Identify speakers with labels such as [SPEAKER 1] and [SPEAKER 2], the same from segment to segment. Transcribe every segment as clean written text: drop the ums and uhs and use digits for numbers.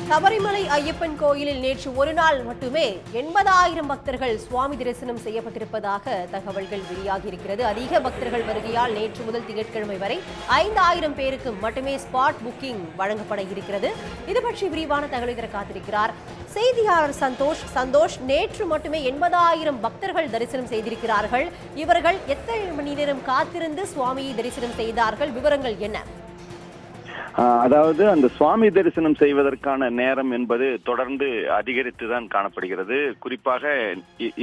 [SPEAKER 1] சபரிமலை ஐயப்பன் கோயிலில் நேற்று ஒரு நாள் மட்டுமே 80,000 பக்தர்கள் சுவாமி தரிசனம் செய்யப்பட்டிருப்பதாக தகவல்கள் வெளியாகியிருக்கிறது. அதிக பக்தர்கள் வருகையால் நேற்று முதல் திங்கட்கிழமை வரை 5,000 பேருக்கு மட்டுமே ஸ்பாட் புக்கிங் வழங்கப்பட இருக்கிறது. இது பற்றி விரிவான தகவலை தர காத்திருக்கிறார் செய்தியாளர் சந்தோஷ். நேற்று மட்டுமே 80,000 பக்தர்கள் தரிசனம் செய்திருக்கிறார்கள். இவர்கள் எத்தனை மணி நேரம் காத்திருந்து சுவாமியை தரிசனம் செய்தார்கள்? விவரங்கள் என்ன?
[SPEAKER 2] அதாவது அந்த சுவாமி தரிசனம் செய்வதற்கான நேரம் என்பது தொடர்ந்து அதிகரித்துதான் காணப்படுகிறது. குறிப்பாக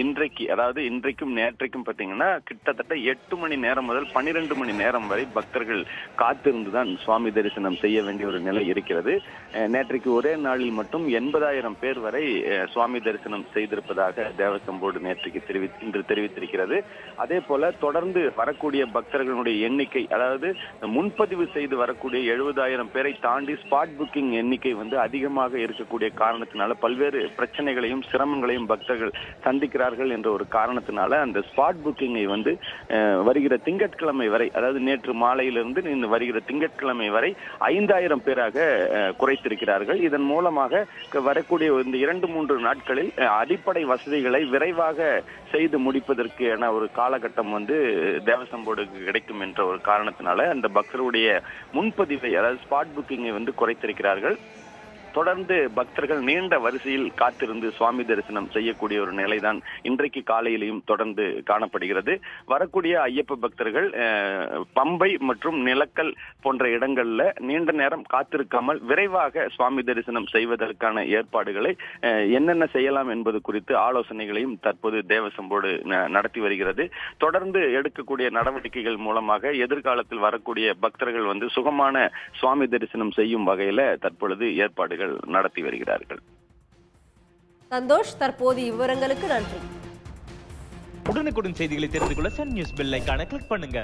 [SPEAKER 2] இன்றைக்கும் நேற்றைக்கும் பார்த்தீங்கன்னா கிட்டத்தட்ட 8 மணி நேரம் முதல் 12 மணி நேரம் வரை பக்தர்கள் காத்திருந்துதான் சுவாமி தரிசனம் செய்ய வேண்டிய ஒரு நிலை இருக்கிறது. நேற்றைக்கு ஒரே நாளில் மட்டும் 80,000 பேர் வரை சுவாமி தரிசனம் செய்திருப்பதாக தேவசம் போர்டு இன்று தெரிவித்திருக்கிறது. அதே போல தொடர்ந்து வரக்கூடிய பக்தர்களுடைய எண்ணிக்கை, அதாவது முன்பதிவு செய்து வரக்கூடிய 70,000 பேரை தாண்டி ஸ்பாட் புக்கிங் எண்ணிக்கை அதிகமாக இருக்கக்கூடிய காரணத்தினால பல்வேறு பிரச்சனைகளையும் சிரமங்களையும் பக்தர்கள் சந்திக்கிறார்கள் என்ற ஒரு காரணத்தினால அந்த ஸ்பாட் புக்கிங்கை வருகிற திங்கட்கிழமை வரை, அதாவது நேற்று மாலையிலிருந்து வருகிற திங்கட்கிழமை வரை 5,000 பேராக குறைத்திருக்கிறார்கள். இதன் மூலமாக வரக்கூடிய இந்த 2-3 நாட்களில் அடிப்படை வசதிகளை விரைவாக செய்து முடிப்பதற்கு என ஒரு காலகட்டம் தேவசம் போர்டுக்கு கிடைக்கும் என்ற ஒரு காரணத்தினால அந்த பக்தருடைய முன்பதிவை, அதாவது ஸ்பாட் புக்கிங்கை குறைத்திருக்கிறார்கள். தொடர்ந்து பக்தர்கள் நீண்ட வரிசையில் காத்திருந்து சுவாமி தரிசனம் செய்யக்கூடிய ஒரு நிலைதான் இன்றைக்கு காலையிலையும் தொடர்ந்து காணப்படுகிறது. வரக்கூடிய ஐயப்ப பக்தர்கள் பம்பை மற்றும் நிலக்கல் போன்ற இடங்கள்ல நீண்ட நேரம் காத்திருக்காமல் விரைவாக சுவாமி தரிசனம் செய்வதற்கான ஏற்பாடுகளை என்னென்ன செய்யலாம் என்பது குறித்து ஆலோசனைகளையும் தற்போது தேவசம் போர்டு நடத்தி வருகிறது. தொடர்ந்து எடுக்கக்கூடிய நடவடிக்கைகள் மூலமாக எதிர்காலத்தில் வரக்கூடிய பக்தர்கள் சுகமான சுவாமி தரிசனம் செய்யும் வகையில தற்பொழுது ஏற்பாடுகள் நடத்தி வருகிறார்கள்.
[SPEAKER 1] சந்தோஷ், தற்போதைய விவரங்களுக்கு நன்றி.
[SPEAKER 3] உடனுக்குடன் செய்திகளை தெரிந்து கொள்ள சன் நியூஸ் பெல் ஐகானை கிளிக் பண்ணுங்க.